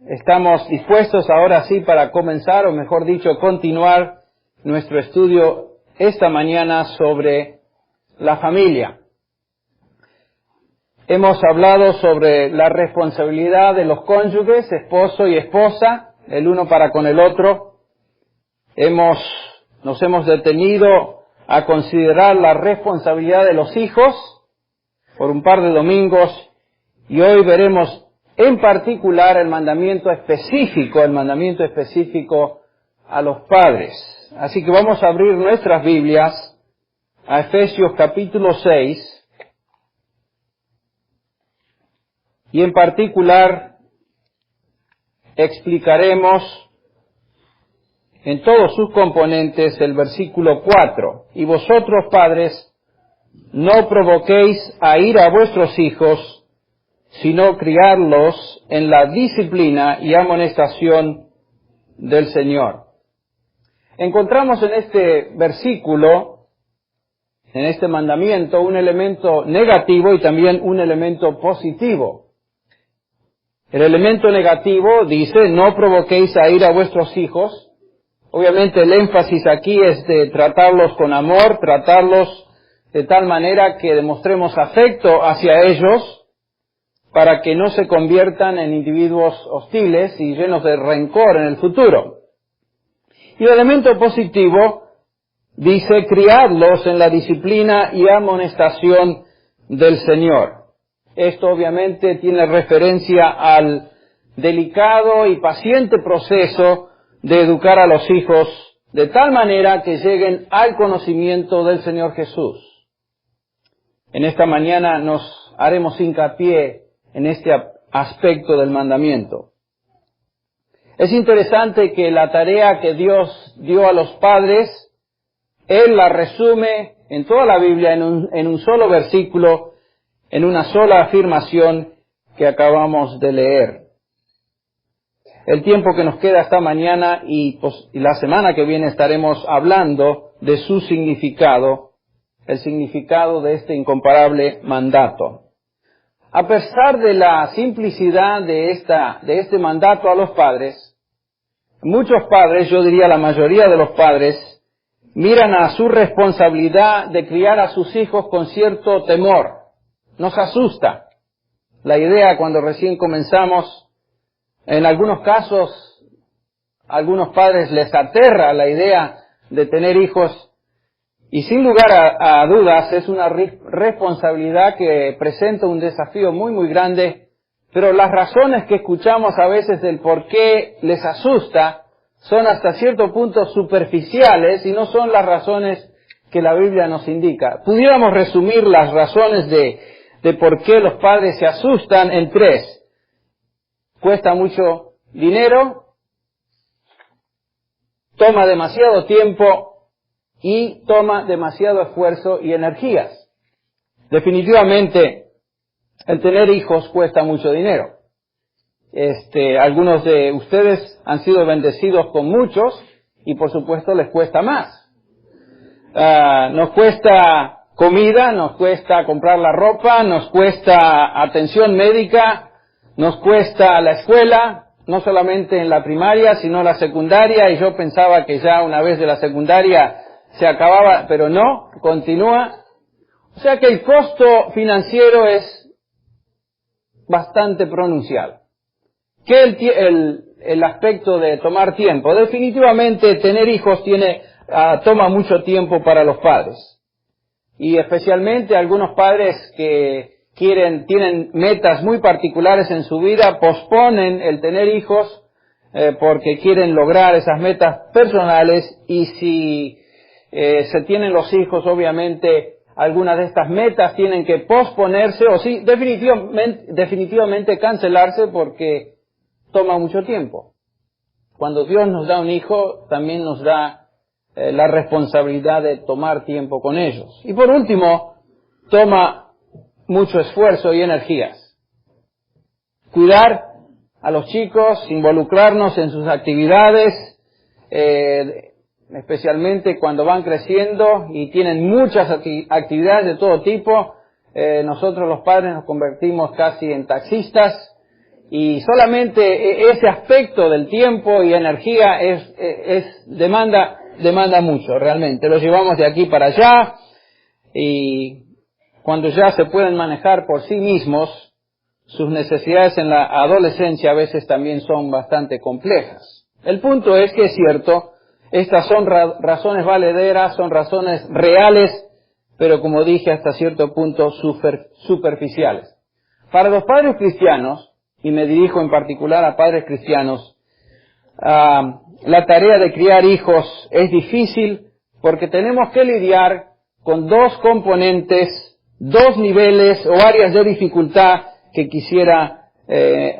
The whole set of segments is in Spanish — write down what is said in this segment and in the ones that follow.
Estamos dispuestos ahora sí para comenzar, o mejor dicho, continuar nuestro estudio esta mañana sobre la familia. Hemos hablado sobre la responsabilidad de los cónyuges, esposo y esposa, el uno para con el otro. Nos hemos detenido a considerar la responsabilidad de los hijos por un par de domingos y hoy veremos en particular el mandamiento específico a los padres. Así que vamos a abrir nuestras Biblias a Efesios capítulo 6 y en particular explicaremos en todos sus componentes el versículo 4. Y vosotros, padres, no provoquéis a ira a vuestros hijos, sino criarlos en la disciplina y amonestación del Señor. Encontramos en este versículo, en este mandamiento, un elemento negativo y también un elemento positivo. El elemento negativo dice, no provoquéis a ira a vuestros hijos. Obviamente el énfasis aquí es de tratarlos con amor, tratarlos de tal manera que demostremos afecto hacia ellos, para que no se conviertan en individuos hostiles y llenos de rencor en el futuro. Y el elemento positivo dice, criadlos en la disciplina y amonestación del Señor. Esto obviamente tiene referencia al delicado y paciente proceso de educar a los hijos de tal manera que lleguen al conocimiento del Señor Jesús. En esta mañana nos haremos hincapié en este aspecto del mandamiento. Es interesante que la tarea que Dios dio a los padres, Él la resume en toda la Biblia en un solo versículo, en una sola afirmación que acabamos de leer. El tiempo que nos queda esta mañana y la semana que viene estaremos hablando de su significado, el significado de este incomparable mandato. A pesar de la simplicidad de este mandato a los padres, muchos padres, yo diría la mayoría de los padres, miran a su responsabilidad de criar a sus hijos con cierto temor. Nos asusta la idea cuando recién comenzamos. En algunos casos, a algunos padres les aterra la idea de tener hijos. Y sin lugar a dudas es una responsabilidad que presenta un desafío muy, muy grande, pero las razones que escuchamos a veces del por qué les asusta son hasta cierto punto superficiales y no son las razones que la Biblia nos indica. Pudiéramos resumir las razones de por qué los padres se asustan en 3. Cuesta mucho dinero, toma demasiado tiempo, y toma demasiado esfuerzo y energías. Definitivamente, el tener hijos cuesta mucho dinero. Algunos de ustedes han sido bendecidos con muchos y por supuesto les cuesta más. Nos cuesta comida, nos cuesta comprar la ropa, nos cuesta atención médica, nos cuesta la escuela, no solamente en la primaria, sino la secundaria, y yo pensaba que ya una vez de la secundaria se acababa, pero no, continúa. O sea que el costo financiero es bastante pronunciado. ¿Qué el aspecto de tomar tiempo? Definitivamente tener hijos toma mucho tiempo para los padres. Y especialmente algunos padres que tienen metas muy particulares en su vida, posponen el tener hijos porque quieren lograr esas metas personales, y si se tienen los hijos, obviamente algunas de estas metas tienen que posponerse o sí, definitivamente cancelarse porque toma mucho tiempo. Cuando Dios nos da un hijo, también nos da la responsabilidad de tomar tiempo con ellos. Y por último, toma mucho esfuerzo y energías. Cuidar a los chicos, involucrarnos en sus actividades, especialmente cuando van creciendo y tienen muchas actividades de todo tipo. Nosotros los padres nos convertimos casi en taxistas y solamente ese aspecto del tiempo y energía demanda mucho realmente. Los llevamos de aquí para allá y cuando ya se pueden manejar por sí mismos, sus necesidades en la adolescencia a veces también son bastante complejas. El punto es que es cierto, estas son razones valederas, son razones reales, pero como dije, hasta cierto punto superficiales. Para los padres cristianos, y me dirijo en particular a padres cristianos, la tarea de criar hijos es difícil porque tenemos que lidiar con dos componentes, dos niveles o áreas de dificultad que quisiera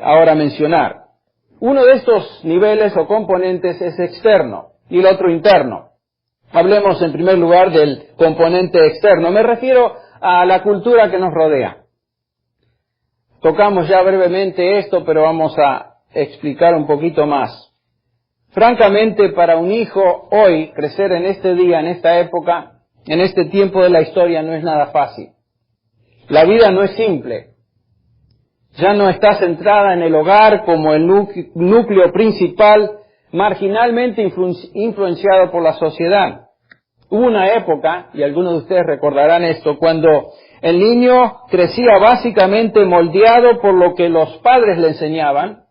ahora mencionar. Uno de estos niveles o componentes es externo y el otro interno. Hablemos en primer lugar del componente externo. Me refiero a la cultura que nos rodea. Tocamos ya brevemente esto, pero vamos a explicar un poquito más. Francamente, para un hijo hoy, crecer en este día, en esta época, en este tiempo de la historia, no es nada fácil. La vida no es simple. Ya no está centrada en el hogar como el núcleo principal, marginalmente influenciado por la sociedad. Hubo una época, y algunos de ustedes recordarán esto, cuando el niño crecía básicamente moldeado por lo que los padres le enseñaban,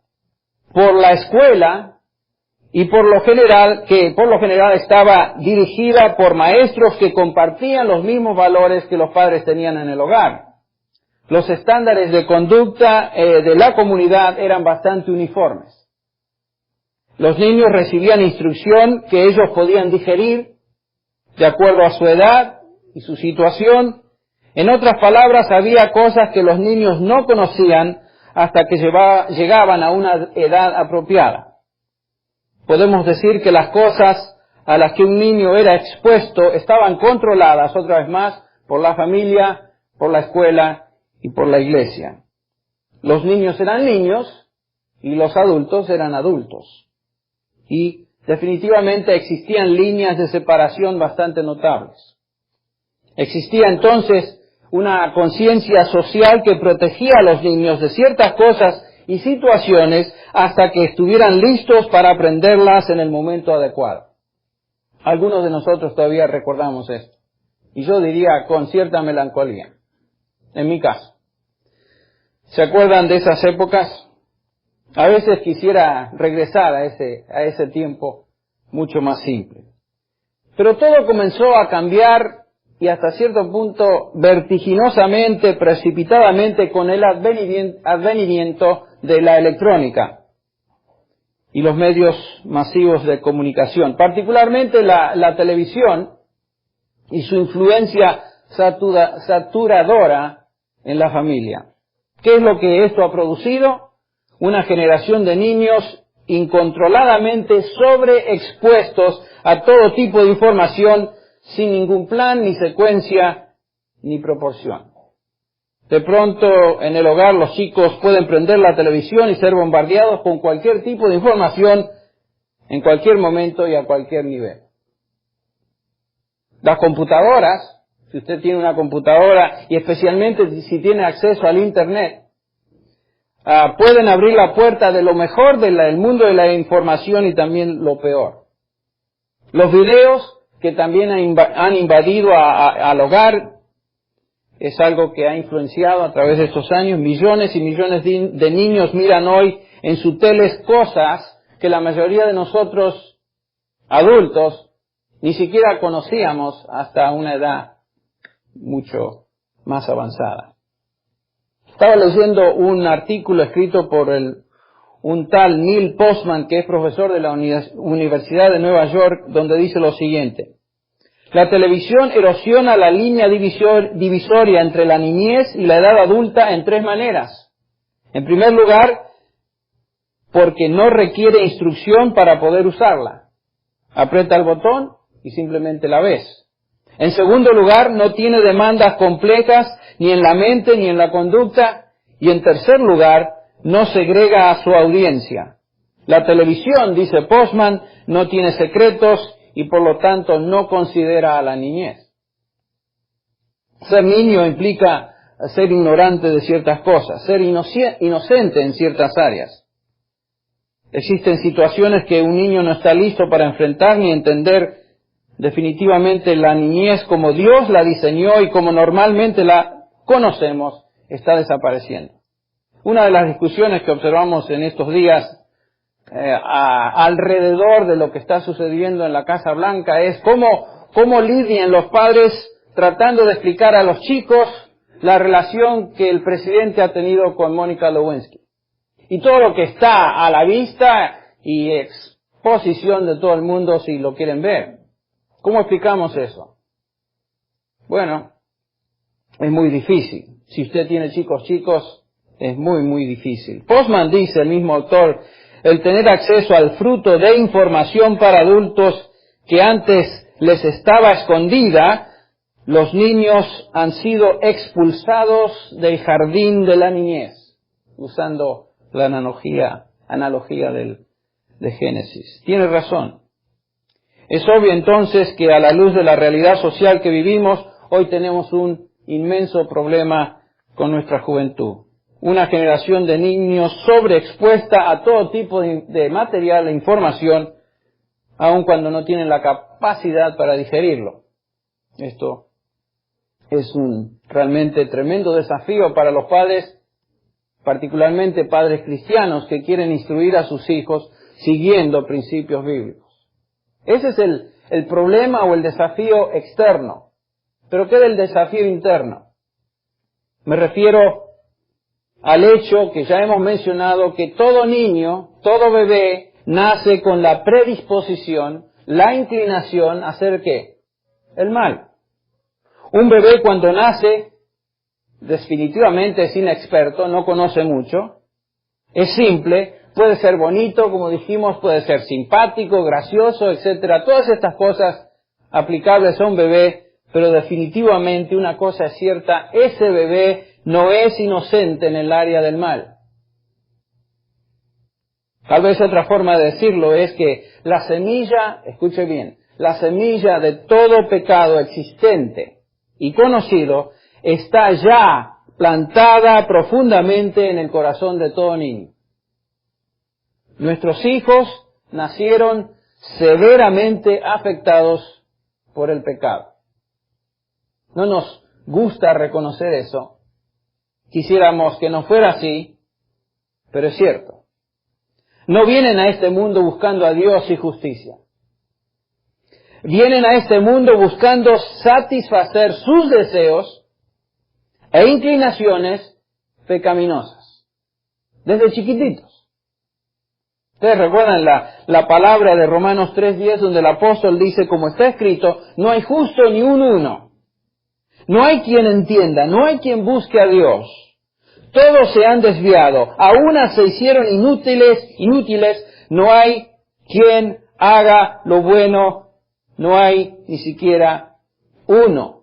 por la escuela, y por lo general estaba dirigida por maestros que compartían los mismos valores que los padres tenían en el hogar. Los estándares de conducta de la comunidad eran bastante uniformes. Los niños recibían instrucción que ellos podían digerir de acuerdo a su edad y su situación. En otras palabras, había cosas que los niños no conocían hasta que llegaban a una edad apropiada. Podemos decir que las cosas a las que un niño era expuesto estaban controladas, otra vez más, por la familia, por la escuela y por la iglesia. Los niños eran niños y los adultos eran adultos. Y definitivamente existían líneas de separación bastante notables. Existía entonces una conciencia social que protegía a los niños de ciertas cosas y situaciones hasta que estuvieran listos para aprenderlas en el momento adecuado. Algunos de nosotros todavía recordamos esto. Y yo diría con cierta melancolía. En mi caso. ¿Se acuerdan de esas épocas? A veces quisiera regresar a ese tiempo mucho más simple. Pero todo comenzó a cambiar y hasta cierto punto vertiginosamente, precipitadamente con el advenimiento de la electrónica y los medios masivos de comunicación, particularmente la televisión y su influencia saturadora en la familia. ¿Qué es lo que esto ha producido? Una generación de niños incontroladamente sobreexpuestos a todo tipo de información sin ningún plan, ni secuencia, ni proporción. De pronto, en el hogar, los chicos pueden prender la televisión y ser bombardeados con cualquier tipo de información en cualquier momento y a cualquier nivel. Las computadoras, si usted tiene una computadora y especialmente si tiene acceso al Internet, pueden abrir la puerta de lo mejor del mundo de la información y también lo peor. Los videos que también han invadido al hogar es algo que ha influenciado a través de estos años. Millones y millones de niños miran hoy en sus teles cosas que la mayoría de nosotros adultos ni siquiera conocíamos hasta una edad mucho más avanzada. Estaba leyendo un artículo escrito por un tal Neil Postman, que es profesor de la Universidad de Nueva York, donde dice lo siguiente: la televisión erosiona la línea divisoria entre la niñez y la edad adulta en tres maneras. En primer lugar, porque no requiere instrucción para poder usarla. Aprieta el botón y simplemente la ves. En segundo lugar, no tiene demandas complejas ni en la mente ni en la conducta. Y en tercer lugar, no segrega a su audiencia. La televisión, dice Postman, no tiene secretos y por lo tanto no considera a la niñez. Ser niño implica ser ignorante de ciertas cosas, ser inocente en ciertas áreas. Existen situaciones que un niño no está listo para enfrentar ni entender. Definitivamente la niñez como Dios la diseñó y como normalmente la conocemos está desapareciendo. Una de las discusiones que observamos en estos días alrededor de lo que está sucediendo en la Casa Blanca es cómo lidian los padres tratando de explicar a los chicos la relación que el presidente ha tenido con Mónica Lewinsky. Y todo lo que está a la vista y exposición de todo el mundo si lo quieren ver. ¿Cómo explicamos eso? Bueno, es muy difícil. Si usted tiene chicos, es muy difícil. Postman dice, el mismo autor, el tener acceso al fruto de información para adultos que antes les estaba escondida, los niños han sido expulsados del jardín de la niñez, usando la analogía de Génesis. Tiene razón. Es obvio entonces que a la luz de la realidad social que vivimos, hoy tenemos un inmenso problema con nuestra juventud. Una generación de niños sobreexpuesta a todo tipo de material e información, aun cuando no tienen la capacidad para digerirlo. Esto es un realmente tremendo desafío para los padres, particularmente padres cristianos que quieren instruir a sus hijos siguiendo principios bíblicos. Ese es el problema o el desafío externo. ¿Pero qué del desafío interno? Me refiero al hecho que ya hemos mencionado que todo niño, todo bebé, nace con la predisposición, la inclinación a hacer ¿qué? El mal. Un bebé cuando nace, definitivamente es inexperto, no conoce mucho, es simple, puede ser bonito, como dijimos, puede ser simpático, gracioso, etcétera. Todas estas cosas aplicables a un bebé, pero definitivamente una cosa es cierta, ese bebé no es inocente en el área del mal. Tal vez otra forma de decirlo es que la semilla, escuche bien, la semilla de todo pecado existente y conocido está ya plantada profundamente en el corazón de todo niño. Nuestros hijos nacieron severamente afectados por el pecado. No nos gusta reconocer eso. Quisiéramos que no fuera así, pero es cierto. No vienen a este mundo buscando a Dios y justicia. Vienen a este mundo buscando satisfacer sus deseos e inclinaciones pecaminosas. Desde chiquititos. Ustedes recuerdan la palabra de Romanos 3:10 donde el apóstol dice, como está escrito, no hay justo ni un uno. No hay quien entienda, no hay quien busque a Dios. Todos se han desviado, a una se hicieron inútiles, no hay quien haga lo bueno, no hay ni siquiera uno.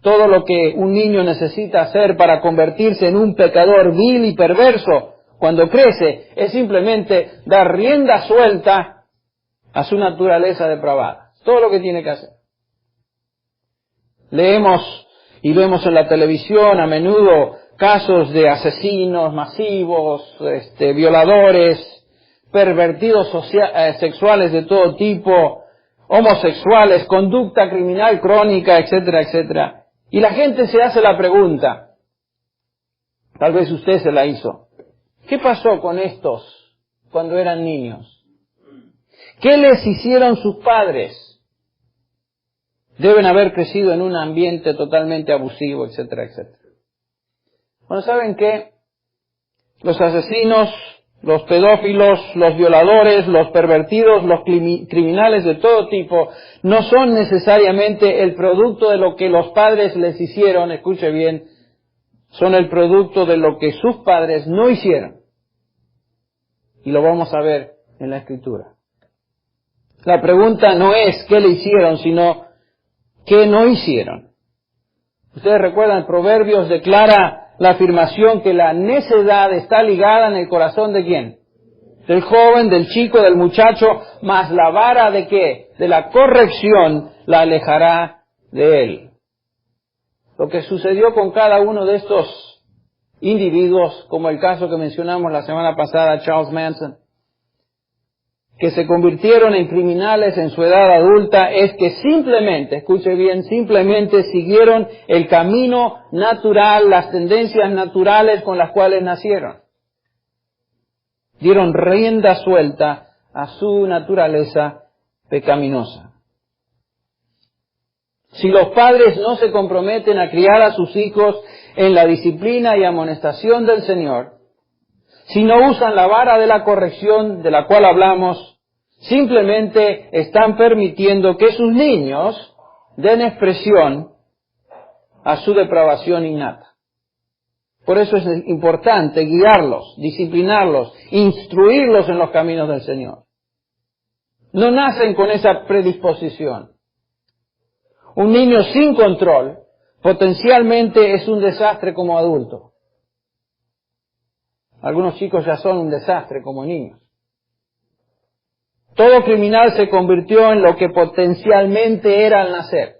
Todo lo que un niño necesita hacer para convertirse en un pecador vil y perverso cuando crece es simplemente dar rienda suelta a su naturaleza depravada. Todo lo que tiene que hacer. Leemos y vemos en la televisión a menudo casos de asesinos masivos, violadores, pervertidos sexuales de todo tipo, homosexuales, conducta criminal crónica, etcétera, etcétera. Y la gente se hace la pregunta, tal vez usted se la hizo, ¿qué pasó con estos cuando eran niños? ¿Qué les hicieron sus padres? Deben haber crecido en un ambiente totalmente abusivo, etcétera, etcétera. Bueno, ¿saben qué? Los asesinos, los pedófilos, los violadores, los pervertidos, los criminales de todo tipo, no son necesariamente el producto de lo que los padres les hicieron, escuche bien, son el producto de lo que sus padres no hicieron. Y lo vamos a ver en la Escritura. La pregunta no es qué le hicieron, sino qué no hicieron. Ustedes recuerdan, Proverbios declara la afirmación que la necedad está ligada en el corazón de ¿quién? Del joven, del chico, del muchacho, mas la vara de ¿qué? De la corrección la alejará de él. lo que sucedió con cada uno de estos individuos, como el caso que mencionamos la semana pasada, Charles Manson, que se convirtieron en criminales en su edad adulta, es que simplemente, escuche bien, simplemente siguieron el camino natural, las tendencias naturales con las cuales nacieron. Dieron rienda suelta a su naturaleza pecaminosa. Si los padres no se comprometen a criar a sus hijos en la disciplina y amonestación del Señor, si no usan la vara de la corrección de la cual hablamos, simplemente están permitiendo que sus niños den expresión a su depravación innata. Por eso es importante guiarlos, disciplinarlos, instruirlos en los caminos del Señor. No nacen con esa predisposición. Un niño sin control potencialmente es un desastre como adulto. Algunos chicos ya son un desastre como niños. Todo criminal se convirtió en lo que potencialmente era al nacer.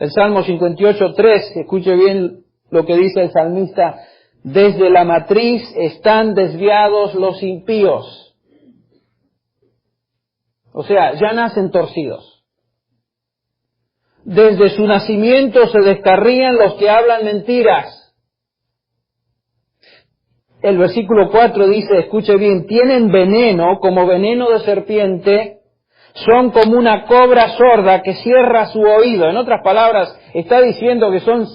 El Salmo 58:3, escuche bien lo que dice el salmista: desde la matriz están desviados los impíos. O sea, ya nacen torcidos. Desde su nacimiento se descarrían los que hablan mentiras. El versículo 4 dice, escuche bien, tienen veneno como veneno de serpiente, son como una cobra sorda que cierra su oído. En otras palabras, está diciendo que son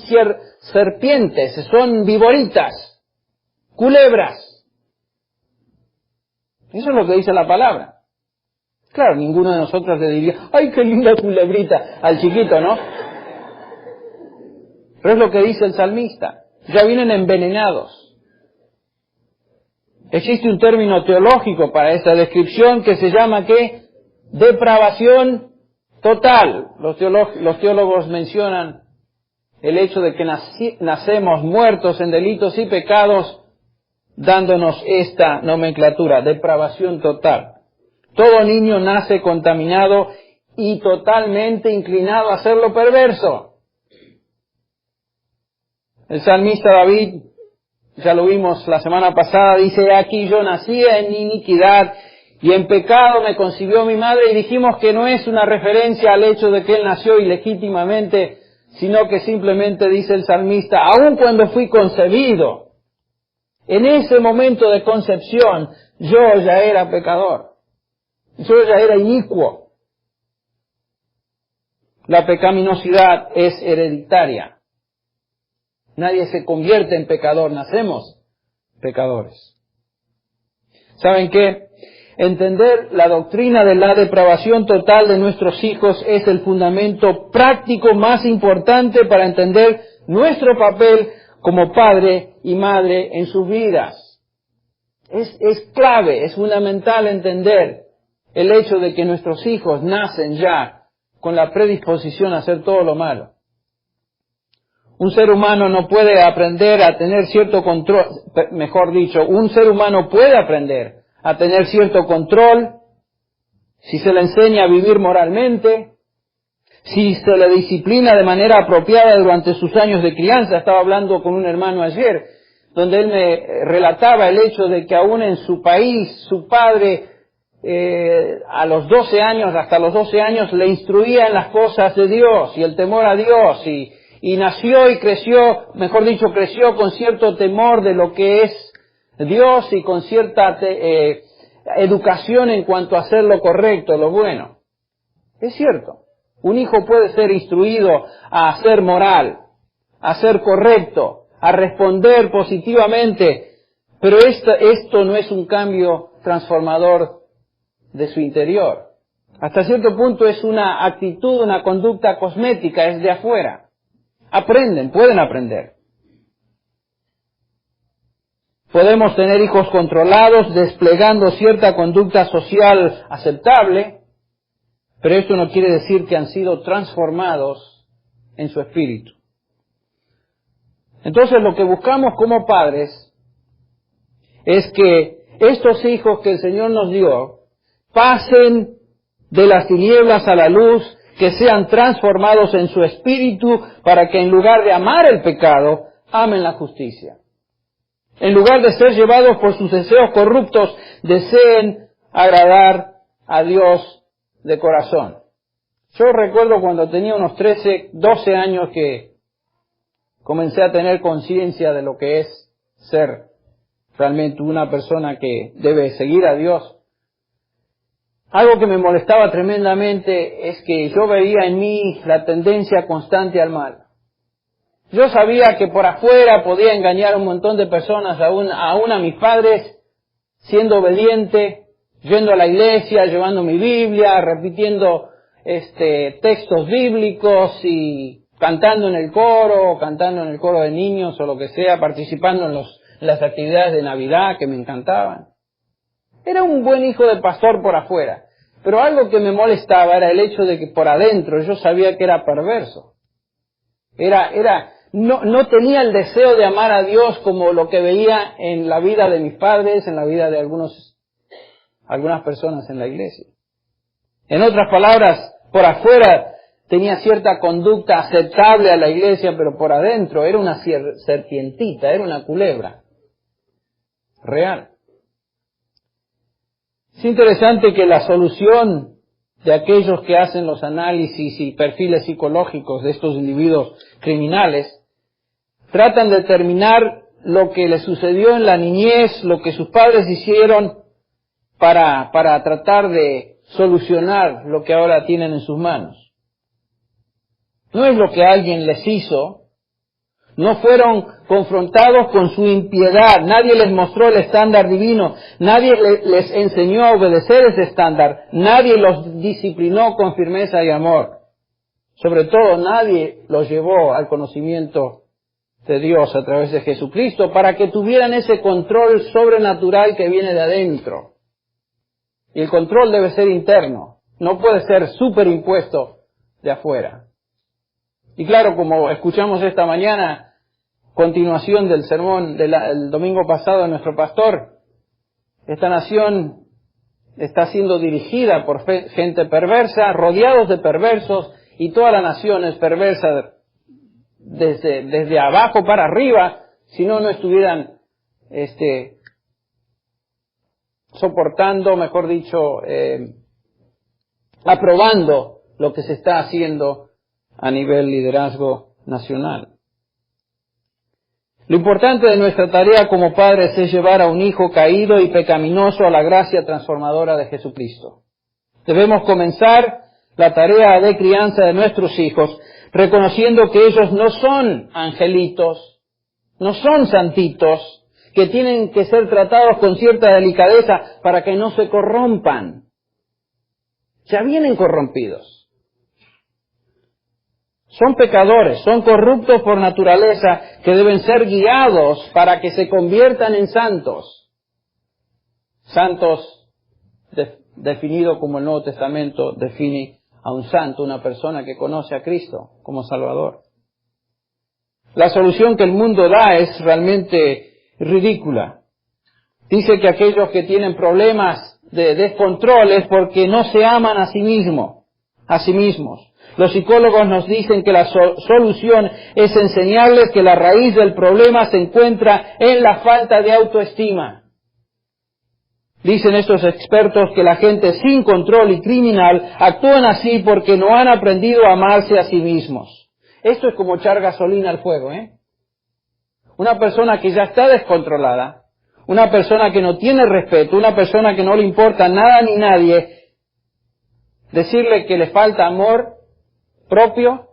serpientes, son viboritas, culebras. Eso es lo que dice la palabra. Claro, ninguno de nosotros le diría, ¡ay, qué linda culebrita! Al chiquito, ¿no? Pero es lo que dice el salmista. Ya vienen envenenados. Existe un término teológico para esta descripción que se llama, ¿qué? Depravación total. Los teólogos mencionan el hecho de que nacemos muertos en delitos y pecados, dándonos esta nomenclatura, depravación total. Todo niño nace contaminado y totalmente inclinado a hacer lo perverso. El salmista David, ya lo vimos la semana pasada, dice, aquí yo nacía en iniquidad y en pecado me concibió mi madre, y dijimos que no es una referencia al hecho de que él nació ilegítimamente, sino que simplemente dice el salmista, aun cuando fui concebido, en ese momento de concepción, yo ya era pecador, yo ya era inicuo. La pecaminosidad es hereditaria. Nadie se convierte en pecador, nacemos pecadores. ¿Saben qué? Entender la doctrina de la depravación total de nuestros hijos es el fundamento práctico más importante para entender nuestro papel como padre y madre en sus vidas. Es clave, es fundamental entender el hecho de que nuestros hijos nacen ya con la predisposición a hacer todo lo malo. Un ser humano no puede aprender a tener cierto control, mejor dicho, un ser humano puede aprender a tener cierto control si se le enseña a vivir moralmente, si se le disciplina de manera apropiada durante sus años de crianza. Estaba hablando con un hermano ayer, donde él me relataba el hecho de que aún en su país, su padre, a los 12 años, hasta los 12 años, le instruía en las cosas de Dios y el temor a Dios, y nació y creció, mejor dicho, creció con cierto temor de lo que es Dios y con cierta educación en cuanto a hacer lo correcto, lo bueno. Es cierto, un hijo puede ser instruido a ser moral, a ser correcto, a responder positivamente, pero esto no es un cambio transformador de su interior. Hasta cierto punto es una actitud, una conducta cosmética, es de afuera. Aprenden, pueden aprender. Podemos tener hijos controlados, desplegando cierta conducta social aceptable, pero esto no quiere decir que han sido transformados en su espíritu. Entonces, lo que buscamos como padres es que estos hijos que el Señor nos dio pasen de las tinieblas a la luz, que sean transformados en su espíritu para que en lugar de amar el pecado, amen la justicia. En lugar de ser llevados por sus deseos corruptos, deseen agradar a Dios de corazón. Yo recuerdo cuando tenía unos 13, 12 años que comencé a tener conciencia de lo que es ser realmente una persona que debe seguir a Dios. Algo que me molestaba tremendamente es que yo veía en mí la tendencia constante al mal. Yo sabía que por afuera podía engañar a un montón de personas, aún a mis padres, siendo obediente, yendo a la iglesia, llevando mi Biblia, repitiendo textos bíblicos y cantando en el coro de niños o lo que sea, participando en las actividades de Navidad que me encantaban. Era un buen hijo de pastor por afuera, pero algo que me molestaba era el hecho de que por adentro yo sabía que era perverso. No tenía el deseo de amar a Dios como lo que veía en la vida de mis padres, en la vida de algunas personas en la iglesia. En otras palabras, por afuera tenía cierta conducta aceptable a la iglesia, pero por adentro era una serpientita, era una culebra real. Es interesante que la solución de aquellos que hacen los análisis y perfiles psicológicos de estos individuos criminales tratan de determinar lo que les sucedió en la niñez, lo que sus padres hicieron para tratar de solucionar lo que ahora tienen en sus manos. No es lo que alguien les hizo. No fueron confrontados con su impiedad, nadie les mostró el estándar divino, nadie les enseñó a obedecer ese estándar, nadie los disciplinó con firmeza y amor. Sobre todo, nadie los llevó al conocimiento de Dios a través de Jesucristo para que tuvieran ese control sobrenatural que viene de adentro. Y el control debe ser interno, no puede ser superimpuesto de afuera. Y claro, como escuchamos esta mañana, continuación del sermón del domingo pasado de nuestro pastor, esta nación está siendo dirigida por gente perversa, rodeados de perversos, y toda la nación es perversa desde abajo para arriba, si no estuvieran soportando, mejor dicho, aprobando lo que se está haciendo a nivel liderazgo nacional. Lo importante de nuestra tarea como padres es llevar a un hijo caído y pecaminoso a la gracia transformadora de Jesucristo. Debemos comenzar la tarea de crianza de nuestros hijos reconociendo que ellos no son angelitos, no son santitos, que tienen que ser tratados con cierta delicadeza para que no se corrompan. Ya vienen corrompidos. Son pecadores, son corruptos por naturaleza, que deben ser guiados para que se conviertan en santos. Santos, definido como el Nuevo Testamento define a un santo, una persona que conoce a Cristo como Salvador. La solución que el mundo da es realmente ridícula. Dice que aquellos que tienen problemas de descontrol es porque no se aman a sí mismos. Los psicólogos nos dicen que la solución es enseñarles que la raíz del problema se encuentra en la falta de autoestima. Dicen estos expertos que la gente sin control y criminal actúan así porque no han aprendido a amarse a sí mismos. Esto es como echar gasolina al fuego, Una persona que ya está descontrolada, una persona que no tiene respeto, una persona que no le importa nada ni nadie, decirle que le falta amor propio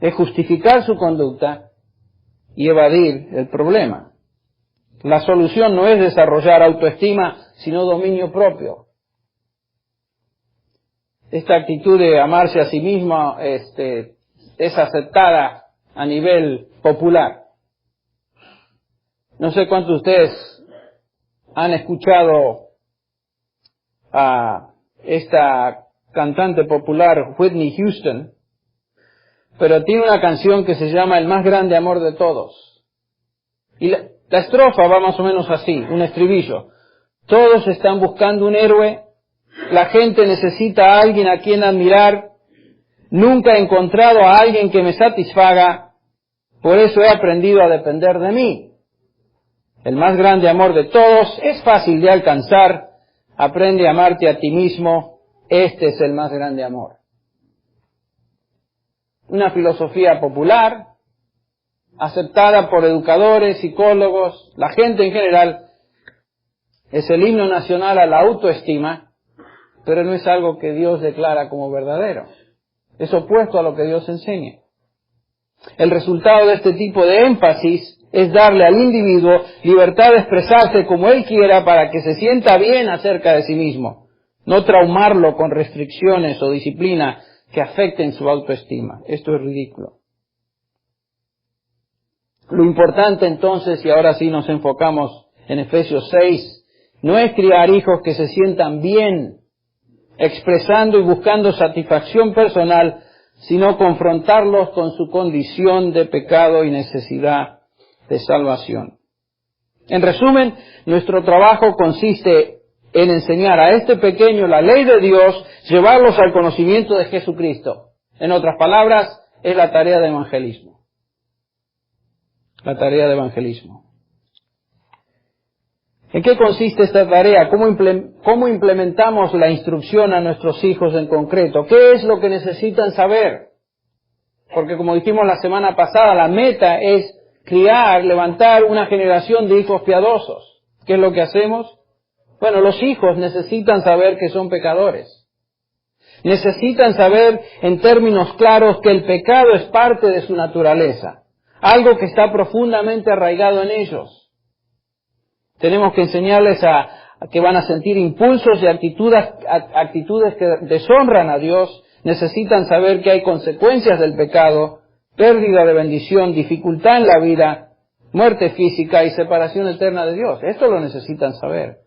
es justificar su conducta y evadir el problema. La solución no es desarrollar autoestima, sino dominio propio. Esta actitud de amarse a sí mismo es aceptada a nivel popular. No sé cuántos de ustedes han escuchado a esta cantante popular Whitney Houston, pero tiene una canción que se llama El más grande amor de todos. Y la estrofa va más o menos así, un estribillo. Todos están buscando un héroe, La gente necesita a alguien a quien admirar. Nunca he encontrado a alguien que me satisfaga. Por eso he aprendido a depender de mí. El más grande amor de todos es fácil de alcanzar. Aprende a amarte a ti mismo. Este es el más grande amor. Una filosofía popular, aceptada por educadores, psicólogos, la gente en general, es el himno nacional a la autoestima, pero no es algo que Dios declara como verdadero. Es opuesto a lo que Dios enseña. El resultado de este tipo de énfasis es darle al individuo libertad de expresarse como él quiera para que se sienta bien acerca de sí mismo, no traumarlo con restricciones o disciplina que afecten su autoestima. Esto es ridículo. Lo importante entonces, y ahora sí nos enfocamos en Efesios 6, no es criar hijos que se sientan bien, expresando y buscando satisfacción personal, sino confrontarlos con su condición de pecado y necesidad de salvación. En resumen, nuestro trabajo consiste en enseñar a este pequeño la ley de Dios, llevarlos al conocimiento de Jesucristo. En otras palabras, es la tarea de evangelismo. La tarea de evangelismo. ¿En qué consiste esta tarea? ¿Cómo implementamos la instrucción a nuestros hijos en concreto? ¿Qué es lo que necesitan saber? Porque como dijimos la semana pasada, la meta es criar, levantar una generación de hijos piadosos. ¿Qué es lo que hacemos? Bueno, los hijos necesitan saber que son pecadores. Necesitan saber en términos claros que el pecado es parte de su naturaleza, algo que está profundamente arraigado en ellos. Tenemos que enseñarles a que van a sentir impulsos y actitudes que deshonran a Dios. Necesitan saber que hay consecuencias del pecado, pérdida de bendición, dificultad en la vida, muerte física y separación eterna de Dios. Esto lo necesitan saber.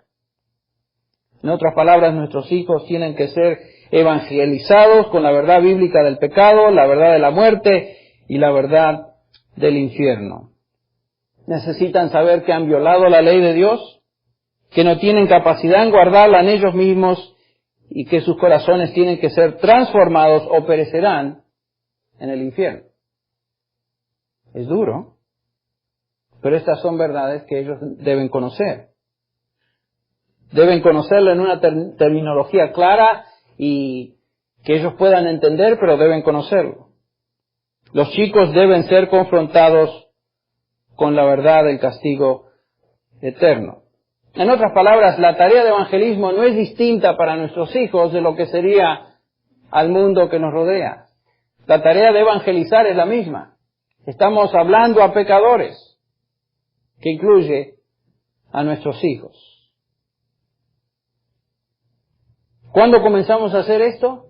En otras palabras, nuestros hijos tienen que ser evangelizados con la verdad bíblica del pecado, la verdad de la muerte y la verdad del infierno. Necesitan saber que han violado la ley de Dios, que no tienen capacidad en guardarla en ellos mismos y que sus corazones tienen que ser transformados o perecerán en el infierno. Es duro, pero estas son verdades que ellos deben conocer. Deben conocerlo en una terminología clara y que ellos puedan entender, pero deben conocerlo. Los chicos deben ser confrontados con la verdad del castigo eterno. En otras palabras, la tarea de evangelismo no es distinta para nuestros hijos de lo que sería al mundo que nos rodea. La tarea de evangelizar es la misma. Estamos hablando a pecadores, que incluye a nuestros hijos. ¿Cuándo comenzamos a hacer esto?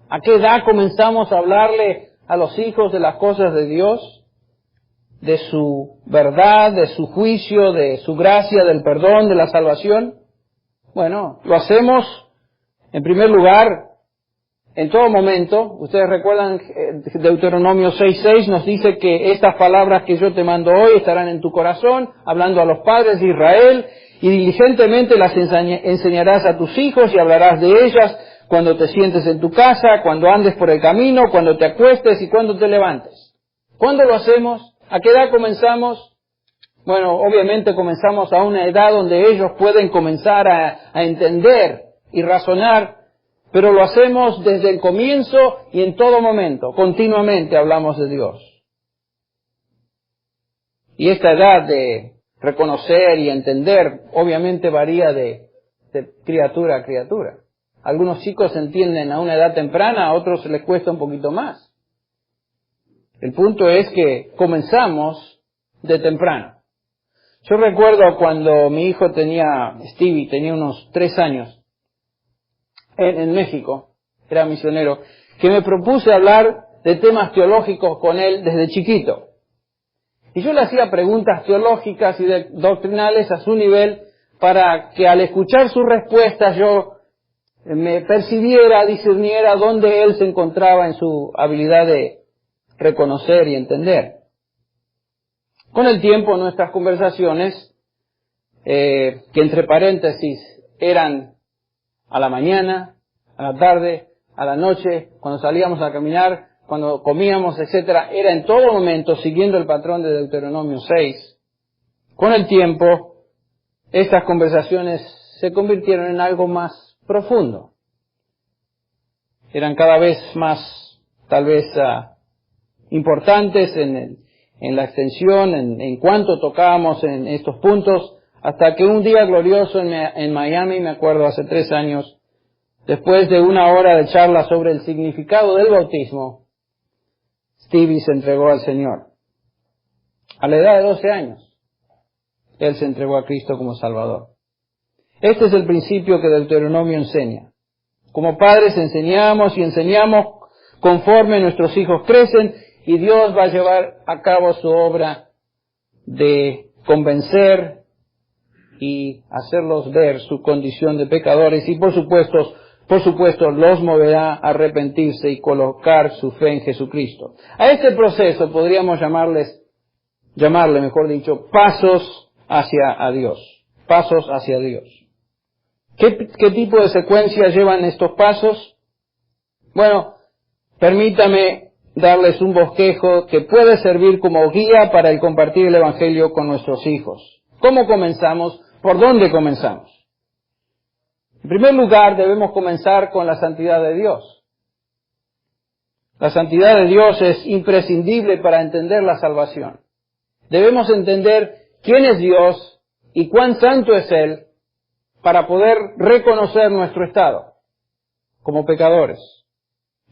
¿A qué edad comenzamos a hablarle a los hijos de las cosas de Dios? De su verdad, de su juicio, de su gracia, del perdón, de la salvación. Bueno, lo hacemos en primer lugar en todo momento. Ustedes recuerdan Deuteronomio 6:6 nos dice que estas palabras que yo te mando hoy estarán en tu corazón, hablando a los padres de Israel, y diligentemente las enseñarás a tus hijos y hablarás de ellas cuando te sientes en tu casa, cuando andes por el camino, cuando te acuestes y cuando te levantes. ¿Cuándo lo hacemos? ¿A qué edad comenzamos? Bueno, obviamente comenzamos a una edad donde ellos pueden comenzar a entender y razonar, pero lo hacemos desde el comienzo y en todo momento, continuamente hablamos de Dios. Y esta edad de reconocer y entender, obviamente varía de criatura a criatura. Algunos chicos entienden a una edad temprana, a otros les cuesta un poquito más. El punto es que comenzamos de temprano. Yo recuerdo cuando mi hijo Stevie tenía unos 3 años, en México, era misionero, que me propuse hablar de temas teológicos con él desde chiquito. Y yo le hacía preguntas teológicas y doctrinales a su nivel para que al escuchar sus respuestas yo me percibiera, discerniera dónde él se encontraba en su habilidad de reconocer y entender. Con el tiempo nuestras conversaciones, que entre paréntesis eran A la mañana, a la tarde, a la noche, cuando salíamos a caminar, cuando comíamos, etcétera. Era en todo momento siguiendo el patrón de Deuteronomio 6. Con el tiempo, estas conversaciones se convirtieron en algo más profundo. Eran cada vez más, tal vez, importantes en la extensión, en cuánto tocábamos en estos puntos, hasta que un día glorioso en Miami, me acuerdo, hace 3 años, después de 1 hora de charla sobre el significado del bautismo, Stevie se entregó al Señor. A la edad de 12 años, él se entregó a Cristo como Salvador. Este es el principio que Deuteronomio enseña. Como padres enseñamos y enseñamos conforme nuestros hijos crecen, y Dios va a llevar a cabo su obra de convencer y hacerlos ver su condición de pecadores, y por supuesto los moverá a arrepentirse y colocar su fe en Jesucristo. A este proceso podríamos llamarle, mejor dicho, pasos hacia Dios. Pasos hacia Dios. ¿Qué tipo de secuencia llevan estos pasos? Bueno, permítame darles un bosquejo que puede servir como guía para el compartir el Evangelio con nuestros hijos. ¿Cómo comenzamos? ¿Por dónde comenzamos? En primer lugar, debemos comenzar con la santidad de Dios. La santidad de Dios es imprescindible para entender la salvación. Debemos entender quién es Dios y cuán santo es Él para poder reconocer nuestro estado como pecadores.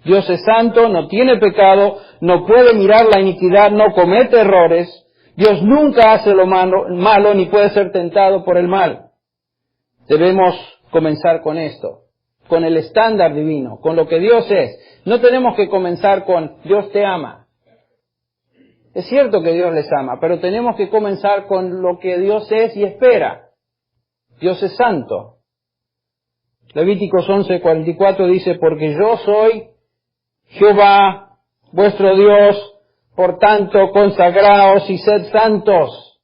Dios es santo, no tiene pecado, no puede mirar la iniquidad, no comete errores. Dios nunca hace lo malo ni puede ser tentado por el mal. Debemos comenzar con esto, con el estándar divino, con lo que Dios es. No tenemos que comenzar con Dios te ama. Es cierto que Dios les ama, pero tenemos que comenzar con lo que Dios es y espera. Dios es santo. Levíticos 11:44 dice, porque yo soy Jehová, vuestro Dios, por tanto consagraos y sed santos,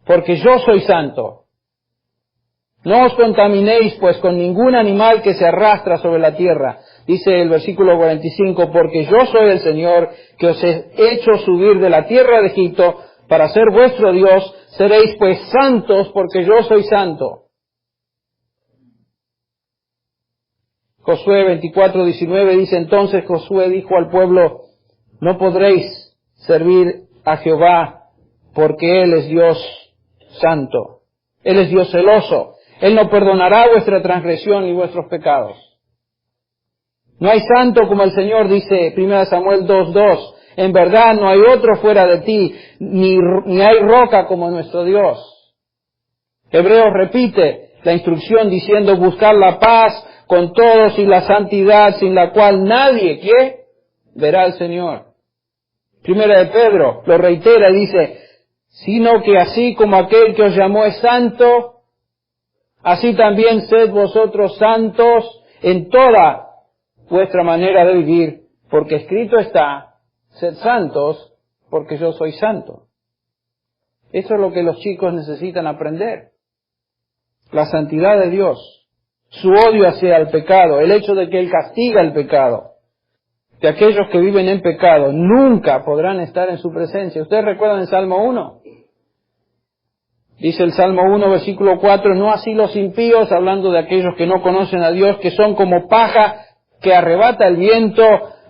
porque yo soy santo. No os contaminéis pues con ningún animal que se arrastra sobre la tierra. Dice el versículo 45, porque yo soy el Señor que os he hecho subir de la tierra de Egipto para ser vuestro Dios. Seréis pues santos porque yo soy santo. Josué 24:19 dice, entonces Josué dijo al pueblo, no podréis servir a Jehová porque Él es Dios santo. Él es Dios celoso. Él no perdonará vuestra transgresión y vuestros pecados. No hay santo como el Señor, dice 1 Samuel 2:2. En verdad no hay otro fuera de ti, ni hay roca como nuestro Dios. Hebreos repite la instrucción diciendo, buscar la paz con todos y la santidad sin la cual nadie, ¿qué? Verá al Señor. Primera de Pedro lo reitera y dice, sino que así como aquel que os llamó es santo, así también sed vosotros santos en toda vuestra manera de vivir, porque escrito está, sed santos, porque yo soy santo. Eso es lo que los chicos necesitan aprender. La santidad de Dios. Su odio hacia el pecado, el hecho de que Él castiga el pecado, que aquellos que viven en pecado nunca podrán estar en su presencia. ¿Ustedes recuerdan el Salmo 1? Dice el Salmo 1, versículo 4, no así los impíos, hablando de aquellos que no conocen a Dios, que son como paja que arrebata el viento,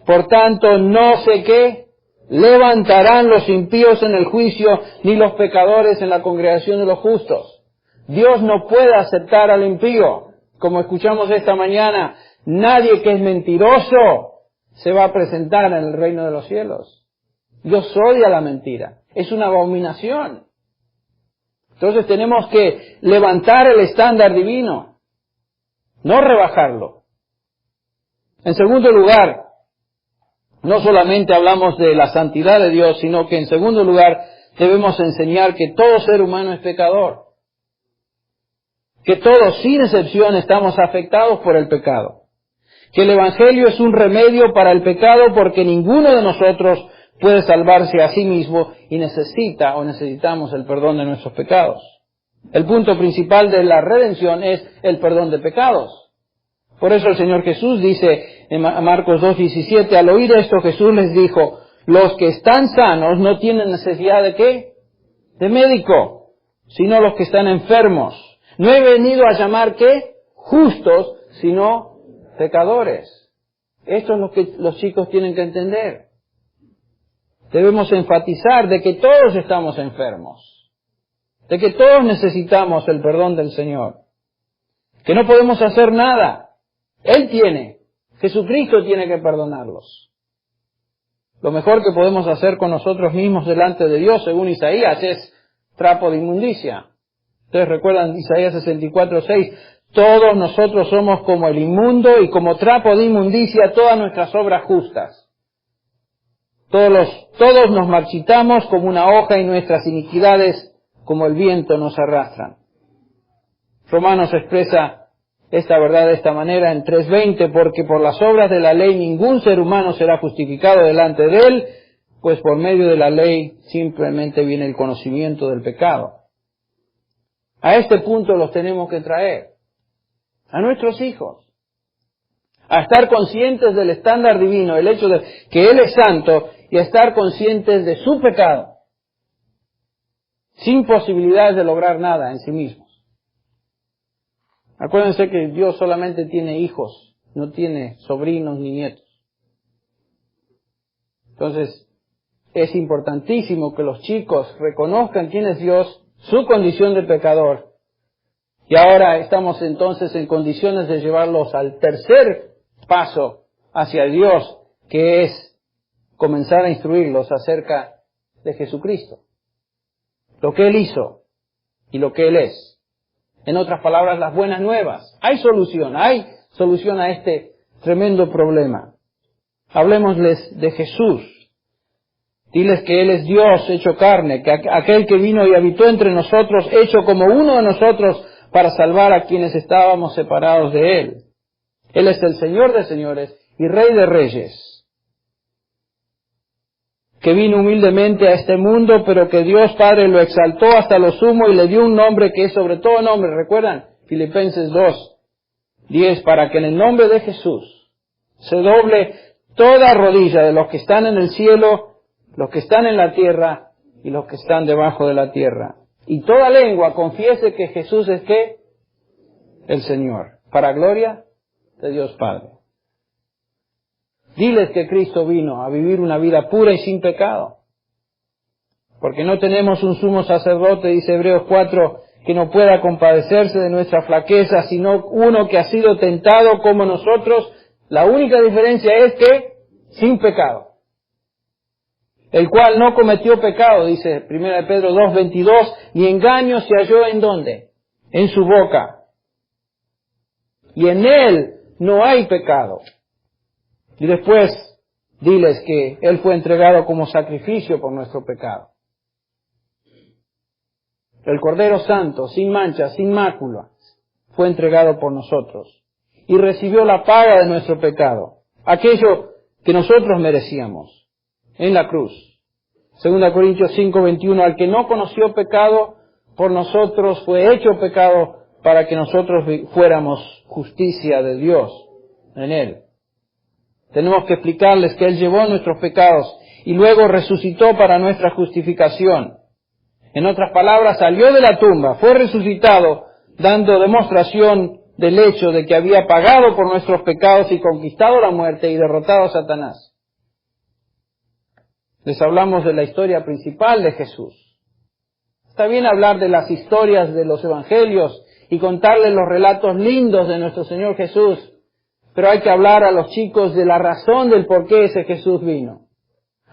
por tanto no sé qué, levantarán los impíos en el juicio, ni los pecadores en la congregación de los justos. Dios no puede aceptar al impío. Como escuchamos esta mañana, nadie que es mentiroso se va a presentar en el reino de los cielos. Dios odia la mentira. Es una abominación. Entonces tenemos que levantar el estándar divino, no rebajarlo. En segundo lugar, no solamente hablamos de la santidad de Dios, sino que en segundo lugar debemos enseñar que todo ser humano es pecador. Que todos, sin excepción, estamos afectados por el pecado. Que el Evangelio es un remedio para el pecado porque ninguno de nosotros puede salvarse a sí mismo y necesitamos el perdón de nuestros pecados. El punto principal de la redención es el perdón de pecados. Por eso el Señor Jesús dice en Marcos 2:17, al oír esto Jesús les dijo, los que están sanos no tienen necesidad ¿de qué? De médico, sino los que están enfermos. No he venido a llamar ¿qué? Justos, sino pecadores. Esto es lo que los chicos tienen que entender. Debemos enfatizar de que todos estamos enfermos, de que todos necesitamos el perdón del Señor, que no podemos hacer nada. Él tiene, Jesucristo tiene que perdonarlos. Lo mejor que podemos hacer con nosotros mismos delante de Dios, según Isaías, es trapo de inmundicia. Ustedes recuerdan Isaías 64:6, todos nosotros somos como el inmundo y como trapo de inmundicia todas nuestras obras justas. Todos nos marchitamos como una hoja y nuestras iniquidades como el viento nos arrastran. Romanos expresa esta verdad de esta manera en 3:20, porque por las obras de la ley ningún ser humano será justificado delante de él, pues por medio de la ley simplemente viene el conocimiento del pecado. A este punto los tenemos que traer, a nuestros hijos, a estar conscientes del estándar divino, el hecho de que Él es santo, y a estar conscientes de su pecado, sin posibilidades de lograr nada en sí mismos. Acuérdense que Dios solamente tiene hijos, no tiene sobrinos ni nietos. Entonces, es importantísimo que los chicos reconozcan quién es Dios, su condición de pecador. Y ahora estamos entonces en condiciones de llevarlos al tercer paso hacia Dios, que es comenzar a instruirlos acerca de Jesucristo. Lo que Él hizo y lo que Él es. En otras palabras, las buenas nuevas. Hay solución a este tremendo problema. Hablemosles de Jesús. Diles que Él es Dios hecho carne, que aquel que vino y habitó entre nosotros, hecho como uno de nosotros, para salvar a quienes estábamos separados de Él. Él es el Señor de señores y Rey de reyes, que vino humildemente a este mundo, pero que Dios Padre lo exaltó hasta lo sumo y le dio un nombre que es sobre todo nombre. ¿Recuerdan? Filipenses 2:10, para que en el nombre de Jesús se doble toda rodilla de los que están en el cielo, los que están en la tierra y los que están debajo de la tierra. Y toda lengua confiese que Jesús es ¿qué? El Señor, para gloria de Dios Padre. Diles que Cristo vino a vivir una vida pura y sin pecado. Porque no tenemos un sumo sacerdote, dice Hebreos 4, que no pueda compadecerse de nuestra flaqueza, sino uno que ha sido tentado como nosotros. La única diferencia es que sin pecado. El cual no cometió pecado, dice 1 Pedro 2:22, ni engaño se halló ¿en dónde? En su boca. Y en Él no hay pecado. Y después, diles que Él fue entregado como sacrificio por nuestro pecado. El Cordero Santo, sin mancha, sin mácula, fue entregado por nosotros. Y recibió la paga de nuestro pecado, aquello que nosotros merecíamos, en la cruz. 2 Corintios 5:21, al que no conoció pecado, por nosotros fue hecho pecado para que nosotros fuéramos justicia de Dios en Él. Tenemos que explicarles que Él llevó nuestros pecados y luego resucitó para nuestra justificación. En otras palabras, salió de la tumba, fue resucitado, dando demostración del hecho de que había pagado por nuestros pecados y conquistado la muerte y derrotado a Satanás. Les hablamos de la historia principal de Jesús. Está bien hablar de las historias de los evangelios y contarles los relatos lindos de nuestro Señor Jesús, pero hay que hablar a los chicos de la razón del por qué ese Jesús vino.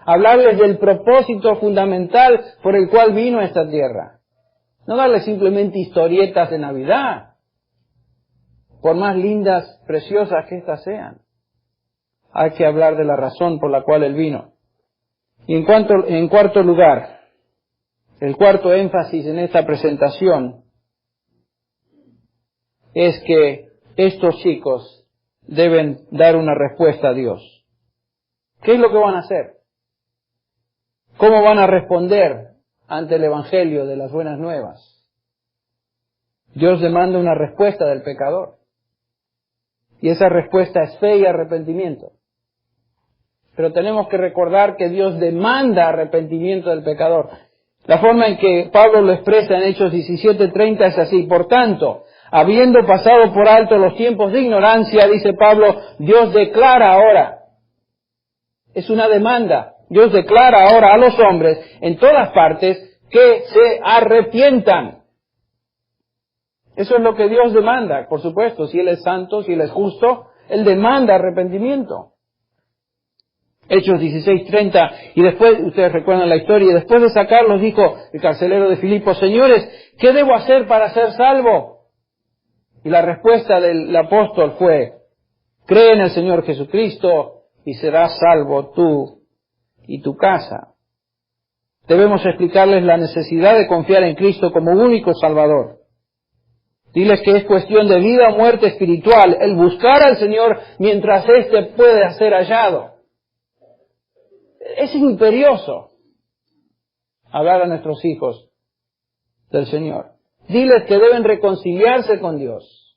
Hablarles del propósito fundamental por el cual vino a esta tierra. No darles simplemente historietas de Navidad, por más lindas, preciosas que éstas sean. Hay que hablar de la razón por la cual Él vino. Y en cuarto lugar, el cuarto énfasis en esta presentación es que estos chicos deben dar una respuesta a Dios. ¿Qué es lo que van a hacer? ¿Cómo van a responder ante el Evangelio de las buenas nuevas? Dios demanda una respuesta del pecador. Y esa respuesta es fe y arrepentimiento. Pero tenemos que recordar que Dios demanda arrepentimiento del pecador. La forma en que Pablo lo expresa en Hechos 17:30 es así. Por tanto, habiendo pasado por alto los tiempos de ignorancia, dice Pablo, Dios declara ahora. Es una demanda. Dios declara ahora a los hombres en todas partes que se arrepientan. Eso es lo que Dios demanda, por supuesto. Si Él es santo, si Él es justo, Él demanda arrepentimiento. Hechos 16:30, y después, ustedes recuerdan la historia, y después de sacarlos dijo el carcelero de Filipo, señores, ¿qué debo hacer para ser salvo? Y la respuesta del apóstol fue, cree en el Señor Jesucristo y serás salvo tú y tu casa. Debemos explicarles la necesidad de confiar en Cristo como único Salvador. Diles que es cuestión de vida o muerte espiritual, el buscar al Señor mientras éste puede ser hallado. Es imperioso hablar a nuestros hijos del Señor. Diles que deben reconciliarse con Dios.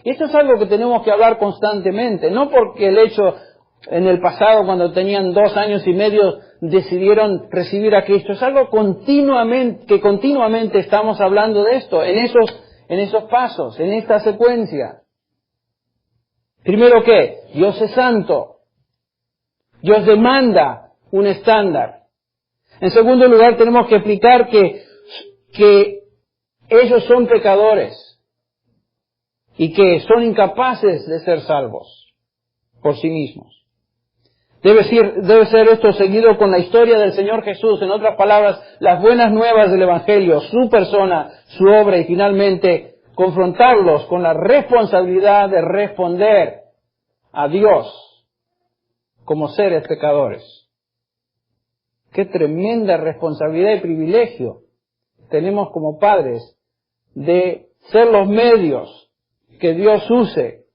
Y esto es algo que tenemos que hablar constantemente, no porque el hecho en el pasado, cuando tenían 2 años y medio, decidieron recibir a Cristo. Es algo que continuamente estamos hablando de esto, en esos pasos, en esta secuencia. Primero, ¿qué? Dios es santo. Dios demanda un estándar. En segundo lugar, tenemos que explicar que ellos son pecadores y que son incapaces de ser salvos por sí mismos. Debe ser esto seguido con la historia del Señor Jesús, en otras palabras, las buenas nuevas del Evangelio, su persona, su obra y finalmente confrontarlos con la responsabilidad de responder a Dios como seres pecadores. Qué tremenda responsabilidad y privilegio tenemos como padres de ser los medios que Dios use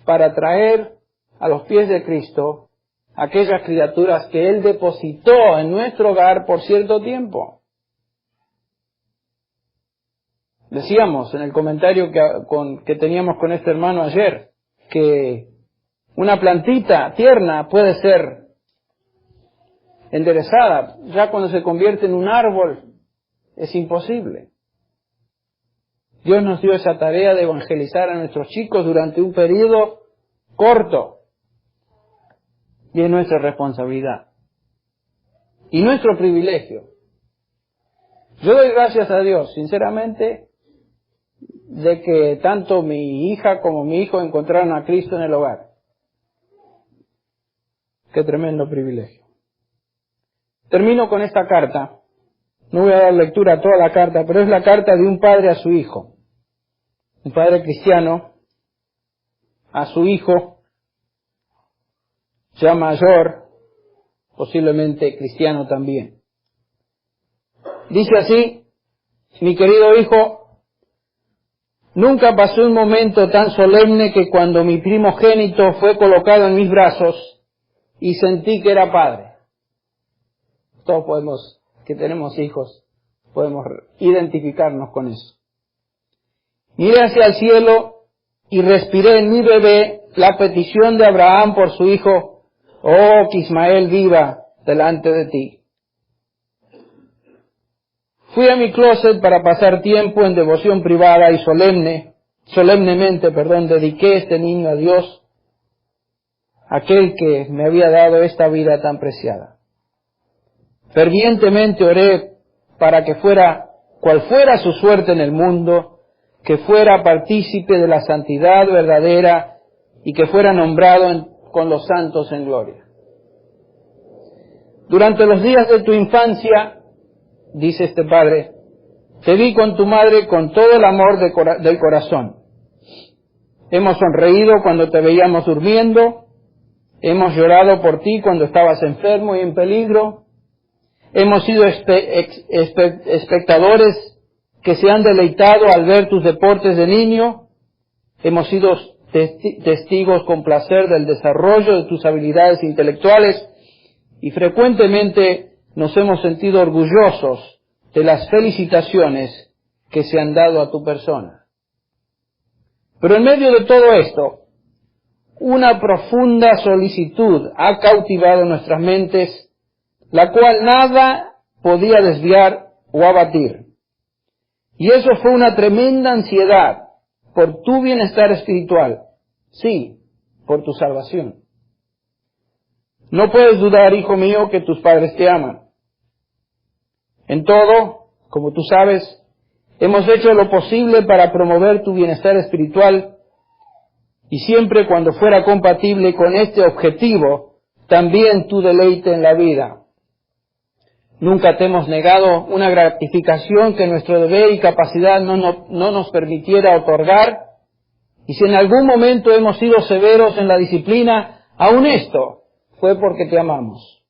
para traer a los pies de Cristo aquellas criaturas que Él depositó en nuestro hogar por cierto tiempo. Decíamos en el comentario que teníamos con este hermano ayer, que una plantita tierna puede ser enderezada. Ya cuando se convierte en un árbol, es imposible. Dios nos dio esa tarea de evangelizar a nuestros chicos durante un periodo corto. Y es nuestra responsabilidad. Y nuestro privilegio. Yo doy gracias a Dios, sinceramente, de que tanto mi hija como mi hijo encontraron a Cristo en el hogar. Qué tremendo privilegio. Termino con esta carta. No voy a dar lectura a toda la carta, pero es la carta de un padre a su hijo. Un padre cristiano a su hijo, ya mayor, posiblemente cristiano también. Dice así, mi querido hijo, nunca pasó un momento tan solemne que cuando mi primogénito fue colocado en mis brazos y sentí que era padre. Todos que tenemos hijos, podemos identificarnos con eso. Miré hacia el cielo y respiré en mi bebé la petición de Abraham por su hijo, oh, que Ismael viva delante de ti. Fui a mi closet para pasar tiempo en devoción privada y solemnemente, dediqué este niño a Dios, aquel que me había dado esta vida tan preciada. Fervientemente oré para que cual fuera su suerte en el mundo, que fuera partícipe de la santidad verdadera y que fuera nombrado con los santos en gloria. Durante los días de tu infancia, dice este padre, te vi con tu madre con todo el amor del corazón. Hemos sonreído cuando te veíamos durmiendo, hemos llorado por ti cuando estabas enfermo y en peligro, hemos sido espectadores que se han deleitado al ver tus deportes de niño, hemos sido testigos con placer del desarrollo de tus habilidades intelectuales y frecuentemente nos hemos sentido orgullosos de las felicitaciones que se han dado a tu persona. Pero en medio de todo esto, una profunda solicitud ha cautivado nuestras mentes, la cual nada podía desviar o abatir. Y eso fue una tremenda ansiedad por tu bienestar espiritual, sí, por tu salvación. No puedes dudar, hijo mío, que tus padres te aman. En todo, como tú sabes, hemos hecho lo posible para promover tu bienestar espiritual y siempre cuando fuera compatible con este objetivo, también tu deleite en la vida. Nunca te hemos negado una gratificación que nuestro deber y capacidad no nos permitiera otorgar, y si en algún momento hemos sido severos en la disciplina, aun esto fue porque te amamos.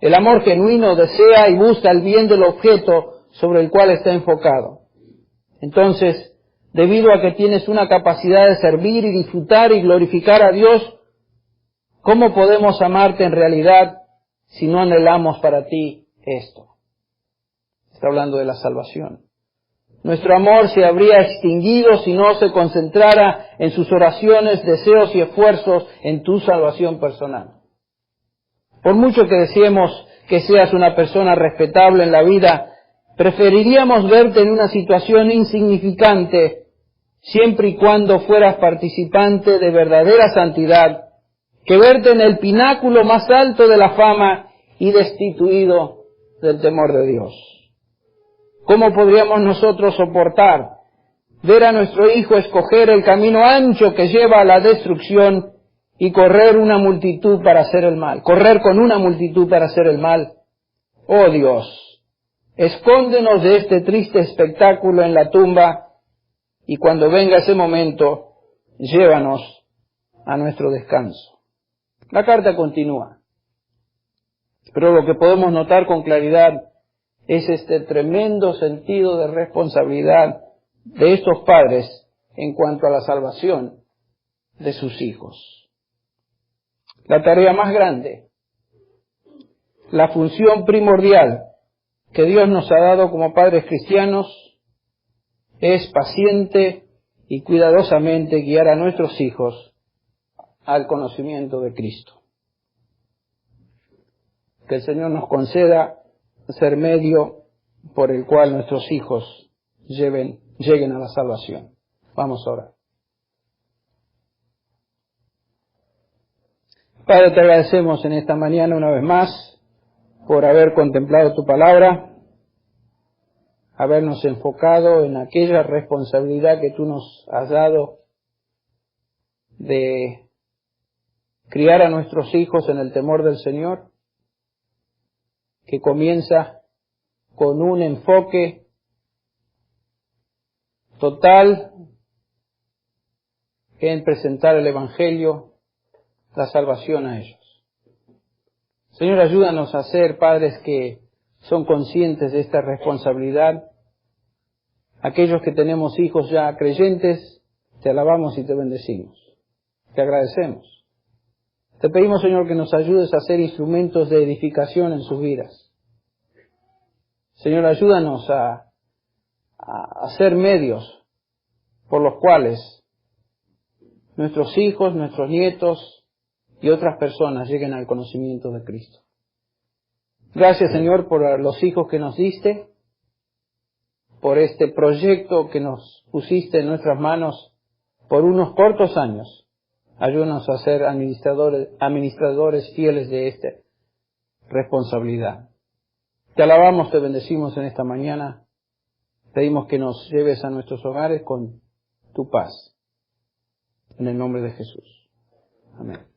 El amor genuino desea y busca el bien del objeto sobre el cual está enfocado. Entonces, debido a que tienes una capacidad de servir y disfrutar y glorificar a Dios, ¿cómo podemos amarte en realidad si no anhelamos para ti esto? Está hablando de la salvación. Nuestro amor se habría extinguido si no se concentrara en sus oraciones, deseos y esfuerzos en tu salvación personal. Por mucho que deseemos que seas una persona respetable en la vida, preferiríamos verte en una situación insignificante siempre y cuando fueras participante de verdadera santidad, que verte en el pináculo más alto de la fama y destituido del temor de Dios. ¿Cómo podríamos nosotros soportar ver a nuestro hijo escoger el camino ancho que lleva a la destrucción y correr una multitud para hacer el mal? Correr con una multitud para hacer el mal. Oh Dios, escóndenos de este triste espectáculo en la tumba y cuando venga ese momento, llévanos a nuestro descanso. La carta continúa, pero lo que podemos notar con claridad es este tremendo sentido de responsabilidad de estos padres en cuanto a la salvación de sus hijos. La tarea más grande, la función primordial que Dios nos ha dado como padres cristianos es paciente y cuidadosamente guiar a nuestros hijos al conocimiento de Cristo. Que el Señor nos conceda ser medio por el cual nuestros hijos lleguen a la salvación. Vamos a orar. Padre, te agradecemos en esta mañana una vez más por haber contemplado tu palabra, habernos enfocado en aquella responsabilidad que tú nos has dado de criar a nuestros hijos en el temor del Señor, que comienza con un enfoque total en presentar el Evangelio, la salvación a ellos. Señor, ayúdanos a ser padres que son conscientes de esta responsabilidad. Aquellos que tenemos hijos ya creyentes, te alabamos y te bendecimos. Te agradecemos. Te pedimos, Señor, que nos ayudes a ser instrumentos de edificación en sus vidas. Señor, ayúdanos a ser medios por los cuales nuestros hijos, nuestros nietos y otras personas lleguen al conocimiento de Cristo. Gracias, Señor, por los hijos que nos diste, por este proyecto que nos pusiste en nuestras manos por unos cortos años. Ayúdanos a ser administradores fieles de esta responsabilidad. Te alabamos, te bendecimos en esta mañana. Pedimos que nos lleves a nuestros hogares con tu paz. En el nombre de Jesús. Amén.